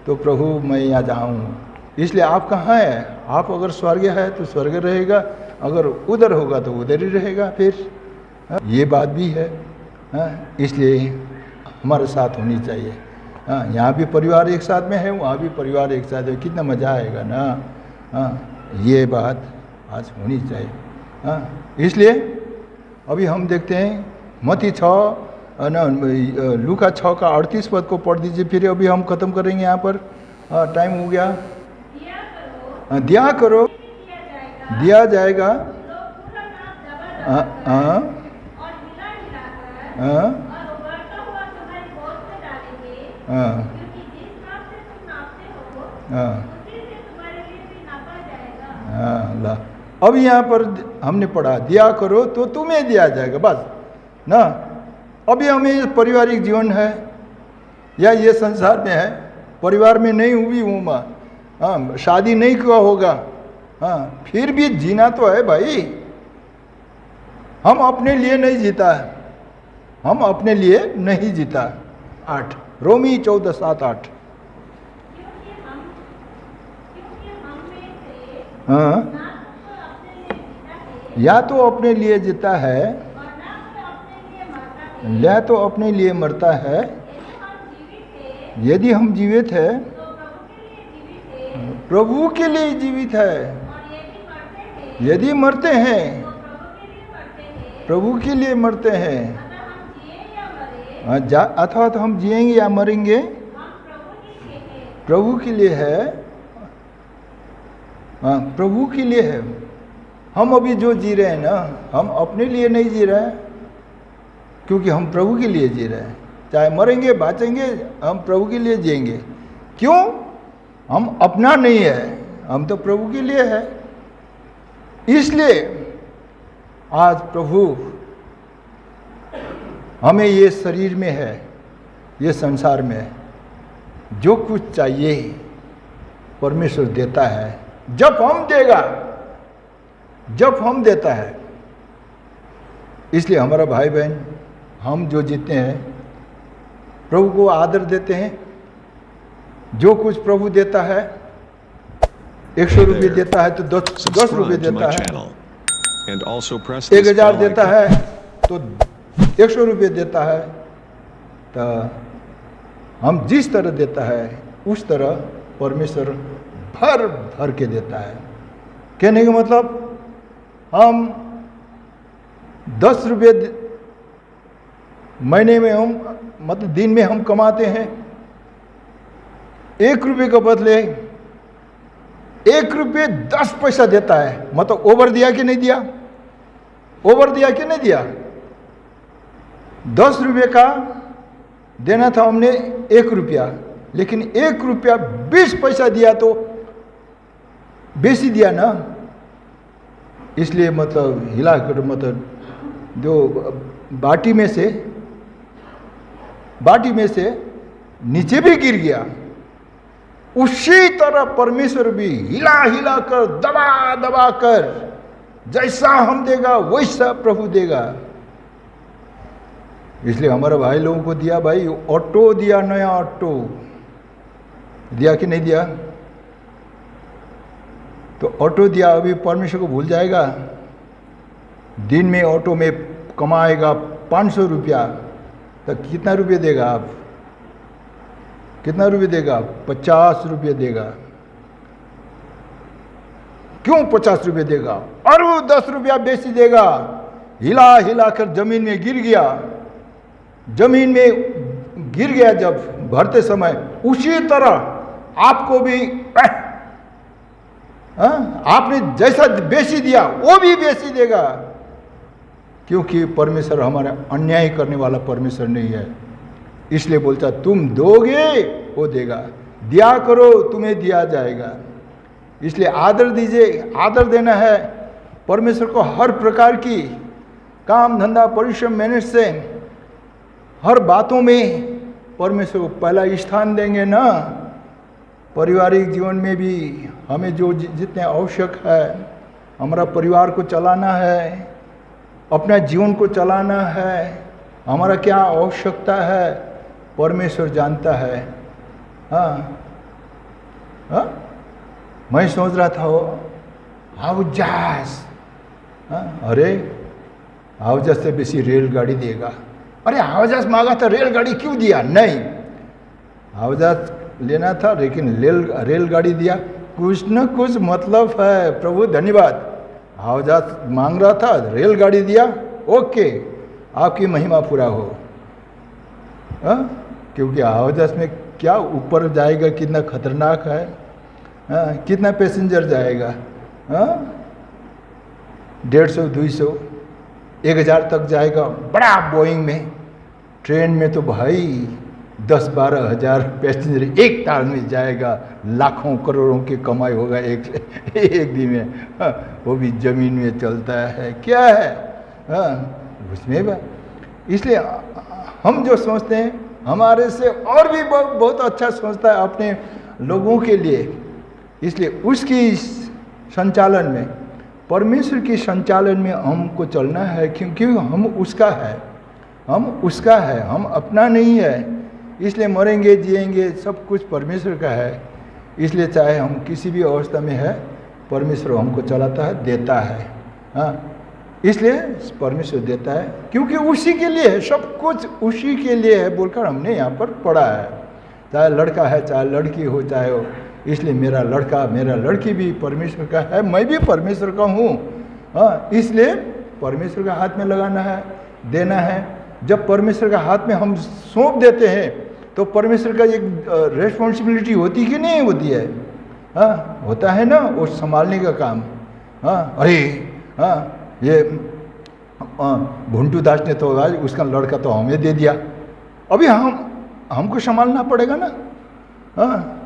Speaker 1: तो प्रभु मैं यहाँ जाऊँ, इसलिए आप कहाँ है? आप अगर स्वर्ग है तो स्वर्ग रहेगा, अगर उधर होगा तो उधर ही रहेगा फिर। ये बात भी है, इसलिए हमारे साथ होनी चाहिए। यहाँ भी परिवार एक साथ में है, वहाँ भी परिवार एक साथ है, कितना मज़ा आएगा ना। ये बात आज होनी चाहिए। इसलिए अभी हम देखते हैं मत्ती 6 लूका 6 का 38 पद को पढ़ दीजिए, फिर अभी हम खत्म करेंगे यहाँ पर। टाइम हो गया। दिया करो, दिया जाएगा। अब यहाँ पर हमने पढ़ा दिया करो तो तुम्हें दिया जाएगा, बस ना। अभी हमें पारिवारिक जीवन है या ये संसार में है, परिवार में नहीं हुई हूँ मैं, शादी नहीं किया होगा, फिर भी जीना तो है भाई। हम अपने लिए नहीं जीता है, हम अपने लिए नहीं जीता। 8 रोमी 14:7-8। या तो अपने लिए जीता है या तो अपने लिए मरता है। यदि हम जीवित है प्रभु के लिए जीवित है, यदि मरते हैं प्रभु के लिए मरते हैं। अथवा तो हम जिएंगे या मरेंगे प्रभु के लिए है। प्रभु के लिए है। हम अभी जो जी रहे हैं ना, हम अपने लिए नहीं जी रहे हैं, क्योंकि हम प्रभु के लिए जी रहे हैं। चाहे मरेंगे बाँचेंगे, हम प्रभु के लिए जिएंगे। क्यों? हम अपना नहीं है, हम तो प्रभु के लिए है। इसलिए आज प्रभु हमें ये शरीर में है, ये संसार में जो कुछ चाहिए परमेश्वर देता है, जब हम देगा, जब हम देता है। इसलिए हमारा भाई बहन, हम जो जीते हैं प्रभु को आदर देते हैं। जो कुछ प्रभु देता है, 100 रुपये देता है तो 10 रुपये देता है, 1000 देता है तो 100 रुपये देता है। तो हम जिस तरह देता है उस तरह परमेश्वर भर भर के देता है। कहने का मतलब, हम 10 रुपये महीने में हम मतलब दिन में हम कमाते हैं, 1 रुपये के बदले 1 रुपये 10 पैसा देता है। मतलब ओवर दिया कि नहीं दिया? ओवर दिया कि नहीं दिया? 10 रुपये का देना था हमने 1 रुपया, लेकिन 1 रुपया 20 पैसा दिया तो बेसी दिया ना। इसलिए मतलब हिला कर, मतलब जो बाटी में से नीचे भी गिर गया, उसी तरह परमेश्वर भी हिला हिला कर, दबा दबा कर, जैसा हम देगा वैसा प्रभु देगा। इसलिए हमारे भाई लोगों को दिया, भाई ऑटो दिया, नया ऑटो दिया कि नहीं दिया? तो ऑटो दिया, अभी परमेश्वर को भूल जाएगा? दिन में ऑटो में कमाएगा 500 रुपया, तो कितना रुपये देगा आप? कितना रुपये देगा? 50 रुपये देगा। क्यों 50 रुपये देगा? और वो 10 रुपया बेसी देगा। हिला हिला कर जमीन में गिर गया, जमीन में गिर गया जब भरते समय, उसी तरह आपको भी आपने जैसा बेसी दिया वो भी बेसी देगा। क्योंकि परमेश्वर हमारा अन्याय करने वाला परमेश्वर नहीं है। इसलिए बोलता, तुम दोगे वो देगा, दिया करो तुम्हें दिया जाएगा। इसलिए आदर दीजिए। आदर देना है परमेश्वर को, हर प्रकार की काम धंधा परिश्रम मेहनत से हर बातों में परमेश्वर को पहला स्थान देंगे ना, पारिवारिक जीवन में भी हमें जो जितने आवश्यक है, हमारा परिवार को चलाना है, अपना जीवन को चलाना है, हमारा क्या आवश्यकता है परमेश्वर जानता है। हाँ हाँ, मैं सोच रहा था हवाई जहाज, अरे हवाई जहाज से बेसी रेलगाड़ी देगा। अरे हवाई जहाज मांगा था, रेलगाड़ी क्यों दिया? नहीं, हवाई जहाज लेना था लेकिन रेलगाड़ी दिया, कुछ न कुछ मतलब है। प्रभु धन्यवाद, हवाई जहाज मांग रहा था, रेलगाड़ी दिया, ओके, आपकी महिमा पूरा हो। क्योंकि हवाई जहाज में क्या ऊपर जाएगा, कितना खतरनाक है, कितना पैसेंजर जाएगा, 150, 200, 1000 तक जाएगा बड़ा बोइंग में। ट्रेन में तो भाई 10-12 हज़ार पैसेंजर एक ताल में जाएगा, लाखों करोड़ों की कमाई होगा एक दिन में। वो भी जमीन में चलता है, क्या है उसमें। इसलिए हम जो सोचते हैं हमारे से और भी बहुत अच्छा सोचता है अपने लोगों के लिए। इसलिए उसकी संचालन में, परमेश्वर की संचालन में हमको चलना है, क्योंकि हम उसका है, हम अपना नहीं है। इसलिए मरेंगे जिएंगे सब कुछ परमेश्वर का है। इसलिए चाहे हम किसी भी अवस्था में है, परमेश्वर हमको चलाता है, देता है। हाँ, इसलिए परमेश्वर देता है क्योंकि उसी के लिए है, सब कुछ उसी के लिए है बोलकर हमने यहाँ पर पढ़ा है। चाहे लड़का है, चाहे लड़की हो, चाहे हो। इसलिए मेरा लड़का मेरा लड़की भी परमेश्वर का है, मैं भी परमेश्वर का हूँ। हाँ, इसलिए परमेश्वर का हाथ में लगाना है, देना है। जब परमेश्वर का हाथ में हम सौंप देते हैं तो परमेश्वर का एक रेस्पॉन्सिबिलिटी होती कि नहीं होती है? हाँ, होता है ना, वो संभालने का काम। हाँ, अरे हाँ, ये भुंटू दास ने तो आज उसका लड़का तो हमें दे दिया, अभी हमको संभालना पड़ेगा ना। हाँ,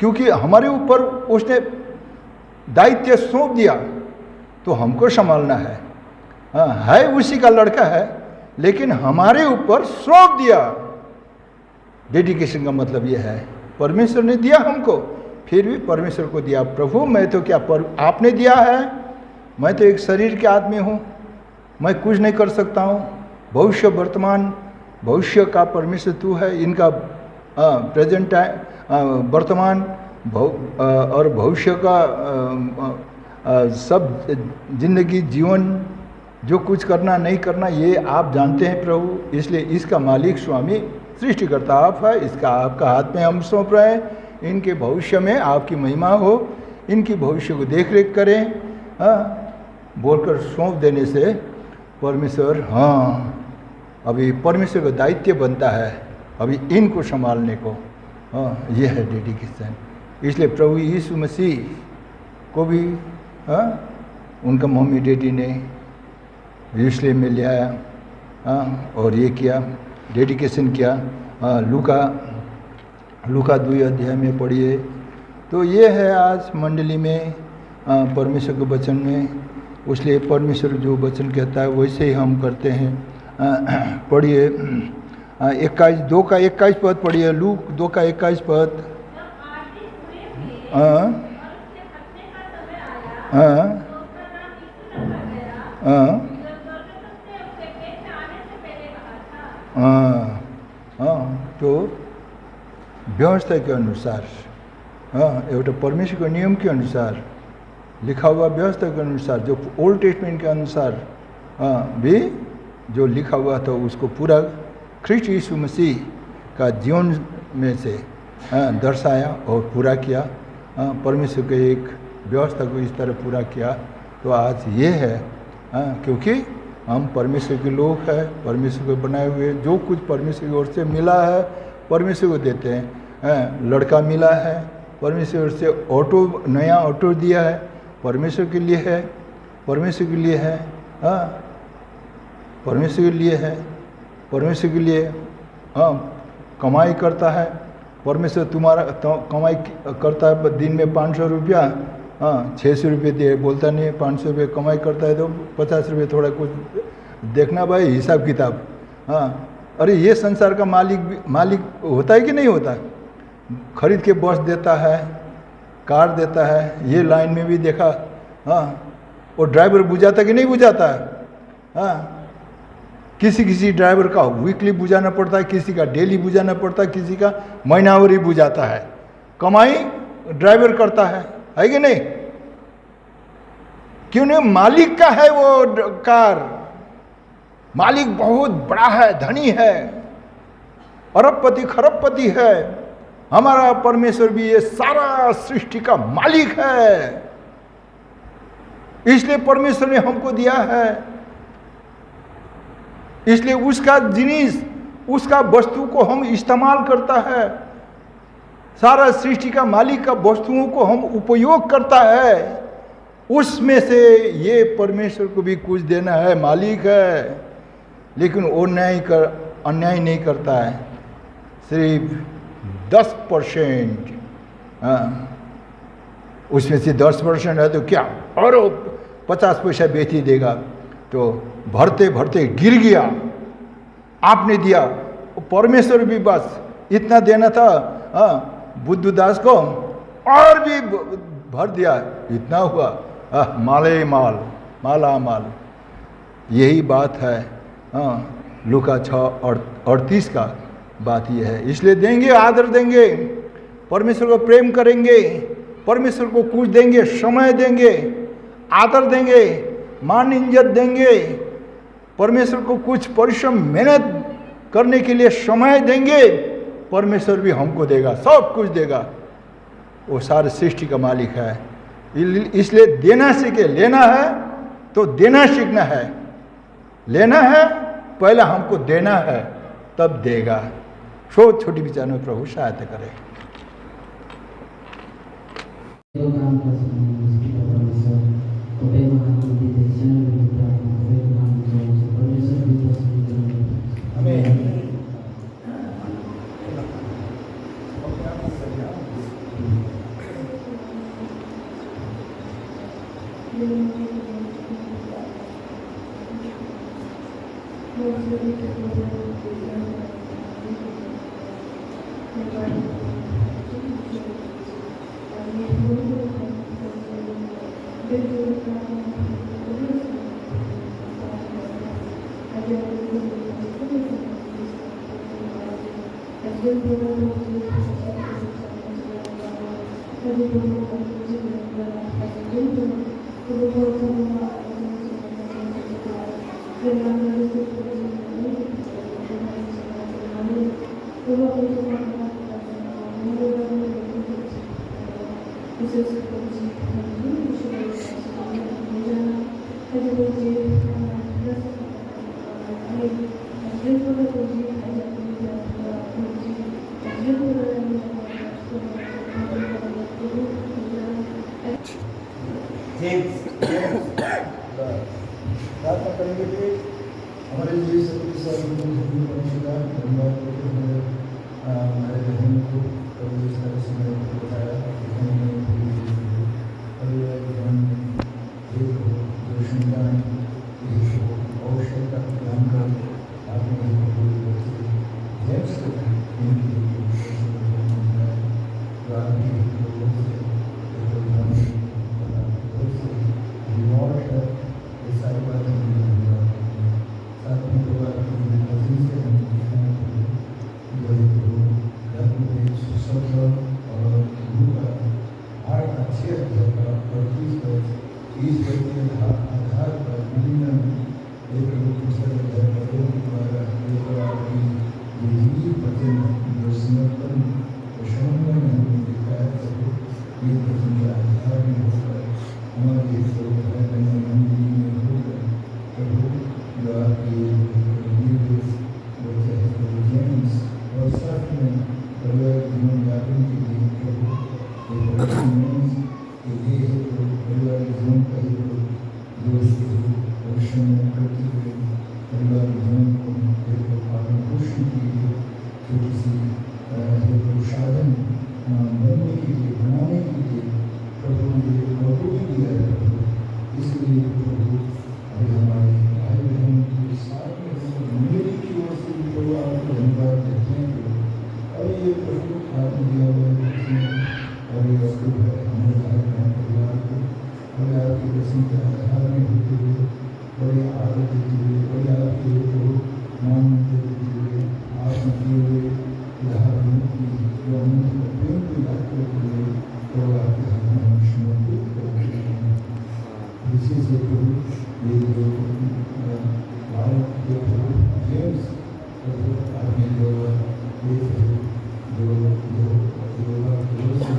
Speaker 1: क्योंकि हमारे ऊपर उसने दायित्व सौंप दिया तो हमको संभालना है। हाँ, है उसी का लड़का है लेकिन हमारे ऊपर सौंप दिया। डेडिकेशन का मतलब यह है, परमेश्वर ने दिया हमको, फिर भी परमेश्वर को दिया। प्रभु मैं तो क्या आपने दिया है, मैं तो एक शरीर के आदमी हूँ, मैं कुछ नहीं कर सकता हूँ। भविष्य वर्तमान भविष्य का परमेश्वर तू है, इनका प्रेजेंट वर्तमान और भविष्य का सब जिंदगी जीवन जो कुछ करना नहीं करना ये आप जानते हैं प्रभु। इसलिए इसका मालिक स्वामी सृष्टिकर्ता आप है, इसका आपका हाथ में हम सौंप रहे हैं। इनके भविष्य में आपकी महिमा हो, इनकी भविष्य को देख रेख करें। बोलकर सौंप देने से परमेश्वर, हाँ, अभी परमेश्वर का दायित्व बनता है अभी इनको संभालने को। हाँ, ये है डेडिकेशन। इसलिए प्रभु यीशु मसीह को भी उनका मम्मी डैडी ने यरूशलेम में ले आया और ये किया, डेडिकेशन किया। लूका 2 अध्याय में पढ़िए तो ये है आज मंडली में परमेश्वर के वचन में। इसलिए परमेश्वर जो वचन कहता है वैसे ही हम करते हैं। पढ़िए 2 का 21 पद पढ़िए, लूक 2 का 21 पद। तो व्यवस्था के अनुसार, एउटा परमेश्वर के नियम के अनुसार, लिखा हुआ व्यवस्था के अनुसार, जो ओल्ड टेस्टमेंट के अनुसार भी जो लिखा हुआ था उसको पूरा ख्रिस्ट यीशु मसीह का जीवन में से दर्शाया और पूरा किया। परमेश्वर के एक व्यवस्था को इस तरह पूरा किया। तो आज ये है, क्योंकि हम परमेश्वर के लोग हैं, परमेश्वर को बनाए हुए, जो कुछ परमेश्वर की ओर से मिला है परमेश्वर को देते हैं। लड़का मिला है परमेश्वर से, ऑटो नया ऑटो दिया है परमेश्वर के लिए है, परमेश्वर के लिए है। परमेश्वर के लिए है, परमेश्वर के लिए कमाई करता है परमेश्वर। तुम्हारा कमाई करता है दिन में 500 रुपया, 600 रुपये दे बोलता नहीं है, 500 रुपये कमाई करता है तो 50 रुपये थोड़ा कुछ देखना भाई हिसाब किताब। हाँ, अरे ये संसार का मालिक होता है कि नहीं होता? खरीद के बस देता है, कार देता है, ये लाइन में भी देखा। हाँ, और ड्राइवर बुझाता कि नहीं बुझाता है? हाँ, किसी ड्राइवर का वीकली बुझाना पड़ता है, किसी का डेली बुझाना पड़ता है, किसी का महीनावारी बुझाता है। कमाई ड्राइवर करता है कि नहीं? क्यों नहीं? मालिक का है वो कार। मालिक बहुत बड़ा है, धनी है, अरबपति खरबपति है। हमारा परमेश्वर भी ये सारा सृष्टि का मालिक है, इसलिए परमेश्वर ने हमको दिया है। इसलिए उसका जिनिस, उसका वस्तु को हम इस्तेमाल करता है। सारा सृष्टि का मालिक का वस्तुओं को हम उपयोग करता है। उसमें से ये परमेश्वर को भी कुछ देना है, मालिक है। लेकिन वो अन्याय नहीं करता है। सिर्फ 10%, हाँ, उसमें से 10% है तो क्या, और 50 पैसा बेच ही देगा। तो भरते भरते गिर गया। आपने दिया, परमेश्वर भी बस इतना देना था। हाँ, बुद्धदास को और भी भर दिया, इतना हुआ। माले माल, माला माल। यही बात है। हाँ, लूका 6:38 का बात यह है। इसलिए देंगे, आदर देंगे, परमेश्वर को प्रेम करेंगे, परमेश्वर को कुछ देंगे, समय देंगे, आदर देंगे, मान इज्जत देंगे, परमेश्वर को कुछ परिश्रम मेहनत करने के लिए समय देंगे, परमेश्वर भी हमको देगा, सब कुछ देगा। वो सारे सृष्टि का मालिक है। इसलिए देना सीखे। लेना है तो देना सीखना है। लेना है, पहले हमको देना है, तब देगा। छोटी विचार में प्रभु सहायता करे। प्रार्थना करेंगे कि हमारे लिए हमारे बहन को कभी इस तरह से मैंने बताया औषध का ज्ञान कर आपने इसलिए प्रभु अभी हमारे भाई बहन की थैंक यू। और ये प्रभु आपने दिया हुआ है और ये वस्तु है हमारे भाई बहन परिवार को और आपकी वसीयत के आधार में होते हुए बड़े आदर देते हुए बड़े आपके प्रभु मान देते हुए आपने दिए हुए उदाहरणों की जो उन्होंने प्रेम को याद करते हुए तो आपके हाथ में मनुष्यों को विशेष प्रभु ये जो भारत के प्रभु जेम्स प्रभु आपने जो ये प्रभु जो जो योगा की ओर से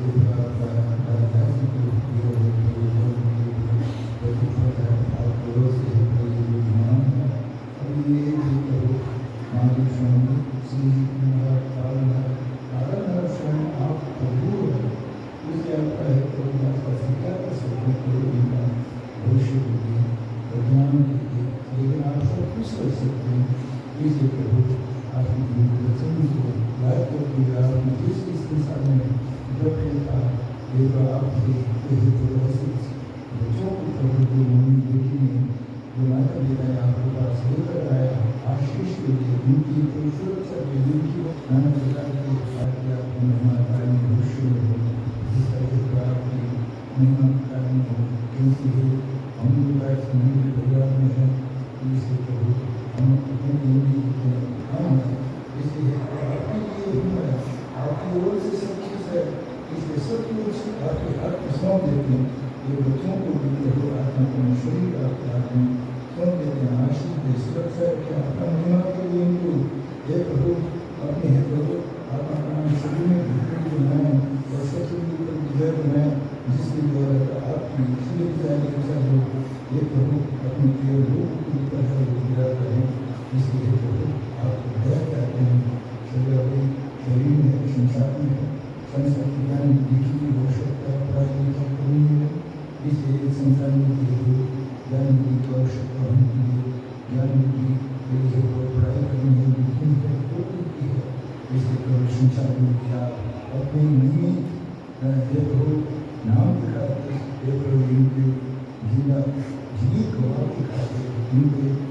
Speaker 1: एक आपका दादाजी को दिए हुए आपकी ओर से ये मान है और ये जो प्रभु हमारी स्वामी श्री पालन स्वयं आप प्रभु है इसलिए आपका है प्रभु आपका स्वीकार कर सकते हैं प्रभु इनका भविष्य दीजिए ज्ञान दीजिए लेकिन आप सब कुछ कर सकते हैं इसलिए प्रभु आपकी वचन को याद करके आपने जिस संसार में जब था ये तो आपके बच्चों को प्रभु जो मम्मी बेटी ने जो माता पिता ने आपके पास लेकर आया आशीष के लिए उनकी सुरक्षा के लिए उनकी नाना प्रकार के आपको मेहमान कार्य भविष्य में हो जिस तरह से आपकी मेहमान कार्य हो क्योंकि हम लोग का समय भगवान में है इसलिए प्रभु हम अपने हम इसलिए आपके लिए हुआ है आपकी ओर से सब कुछ है इसलिए सब कुछ आपके हाथ में सौंप देते हैं ये बच्चों को भी प्रभु आत्मा को शरीर आपके हाथ में सौंप देते हैं आशीष दे सुरक्षा के अपना महिमा के लिए इनको ये प्रभु अपने है प्रभु आप अपना शरीर में भित्री बनाए और शत्रु के ऊपर विजय बनाए जिसके द्वारा आपकी इसलिए जाने के साथ लोग ये प्रभु अपने प्रिय लोगों के ऊपर है वो गिरा करें इसलिए प्रभु आपको दया करते हैं शरीर में संसार में है संसार की ज्ञान लिखी की आवश्यकता पढ़ाई लिखाई करनी है इसलिए संसार में ज्ञान की आवश्यकता होने के लिए ज्ञान की पढ़ाई करनी है लिखनी है की है इसलिए प्रभु संसार में क्या अपनी नहीं ये प्रभु नाम दिखाते ये प्रभु इनके जीना जीवित गवाह दिखाते इनके